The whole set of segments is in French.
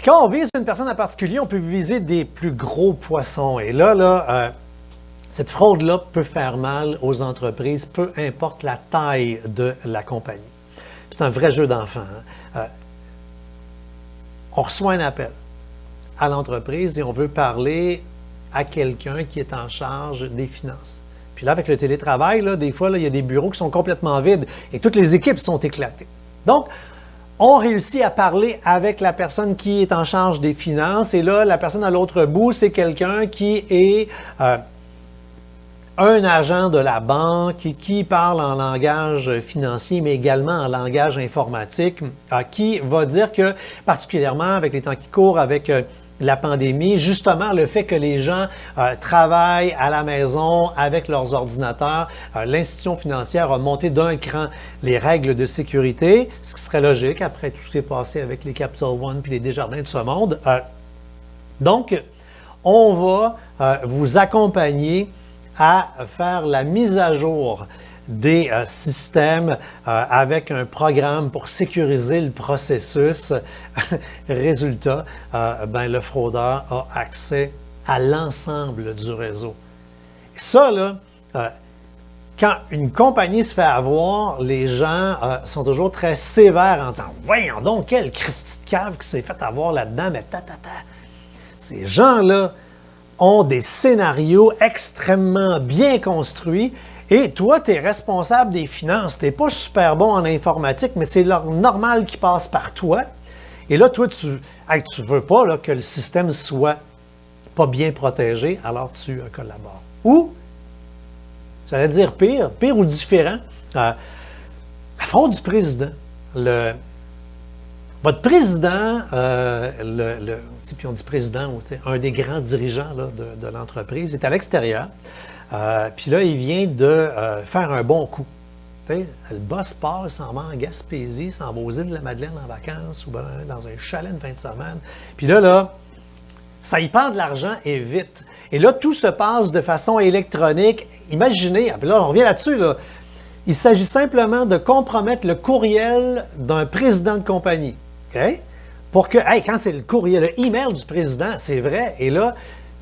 Quand on vise une personne en particulier, on peut viser des plus gros poissons. Et là, cette fraude-là peut faire mal aux entreprises, peu importe la taille de la compagnie. C'est un vrai jeu d'enfant. On reçoit un appel à l'entreprise et on veut parler à quelqu'un qui est en charge des finances. Puis là, avec le télétravail, là, des fois, là, il y a des bureaux qui sont complètement vides et toutes les équipes sont éclatées. Donc, on réussit à parler avec la personne qui est en charge des finances et là, la personne à l'autre bout, c'est quelqu'un qui est un agent de la banque qui parle en langage financier, mais également en langage informatique, qui va dire que, particulièrement avec les temps qui courent, avec la pandémie, justement, le fait que les gens travaillent à la maison avec leurs ordinateurs, l'institution financière a monté d'un cran les règles de sécurité, ce qui serait logique après tout ce qui est passé avec les Capital One puis les Desjardins de ce monde. Donc, on va vous accompagner à faire la mise à jour des systèmes avec un programme pour sécuriser le processus. Résultat, le fraudeur a accès à l'ensemble du réseau. Et ça, là, quand une compagnie se fait avoir, les gens sont toujours très sévères en disant « Voyons donc, quel Christy de cave qui s'est fait avoir là-dedans, mais Ces gens-là ont des scénarios extrêmement bien construits. Et toi, tu es responsable des finances. Tu n'es pas super bon en informatique, mais c'est normal qu'ils passent par toi. Et là, toi, tu ne veux pas là, que le système soit pas bien protégé, alors tu collabores. Ou, j'allais dire pire ou différent, la fraude du président. Votre président, puis on dit président, un des grands dirigeants là, de l'entreprise, est à l'extérieur. Puis là, il vient de faire un bon coup. Le boss part, il s'en va en Gaspésie, il s'en va aux îles de la Madeleine en vacances ou dans un chalet une fin de semaine. Puis là, ça y perd de l'argent et vite. Et là, tout se passe de façon électronique. Imaginez, là, on revient là-dessus, là. Il s'agit simplement de compromettre le courriel d'un président de compagnie. OK? Pour que, quand c'est le courriel, le email du président, c'est vrai, et là,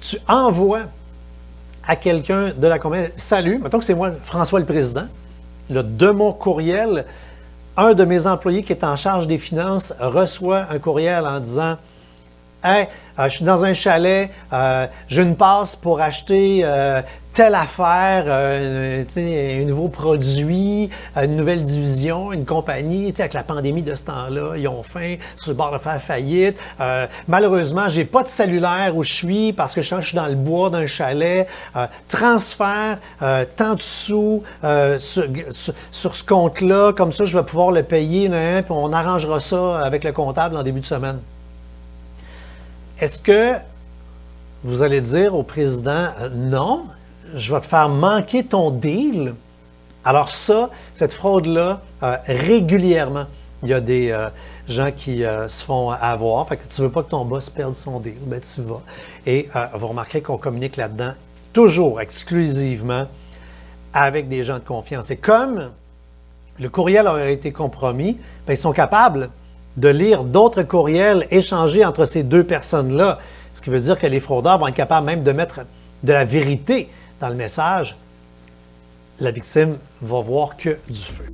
tu envoies à quelqu'un de la compagnie, « Salut, mettons que c'est moi, François le président, là, de mon courriel, un de mes employés qui est en charge des finances reçoit un courriel en disant « Hey, je suis dans un chalet, j'ai une passe pour acheter telle affaire, un nouveau produit, une nouvelle division, une compagnie. Avec la pandémie de ce temps-là, ils ont faim, sur le bord de faire faillite. Malheureusement, j'ai pas de cellulaire où je suis parce que je suis dans le bois d'un chalet. Transfert tant de sous sur ce compte-là, comme ça je vais pouvoir le payer, puis on arrangera ça avec le comptable en début de semaine. » Est-ce que vous allez dire au président « Non, je vais te faire manquer ton deal ». Alors ça, cette fraude-là, régulièrement, il y a des gens qui se font avoir. Fait que tu ne veux pas que ton boss perde son deal, bien tu vas. Et vous remarquerez qu'on communique là-dedans toujours exclusivement avec des gens de confiance. Et comme le courriel aurait été compromis, bien, ils sont capables de lire d'autres courriels échangés entre ces deux personnes-là. Ce qui veut dire que les fraudeurs vont être capables même de mettre de la vérité dans le message. La victime va voir que du feu.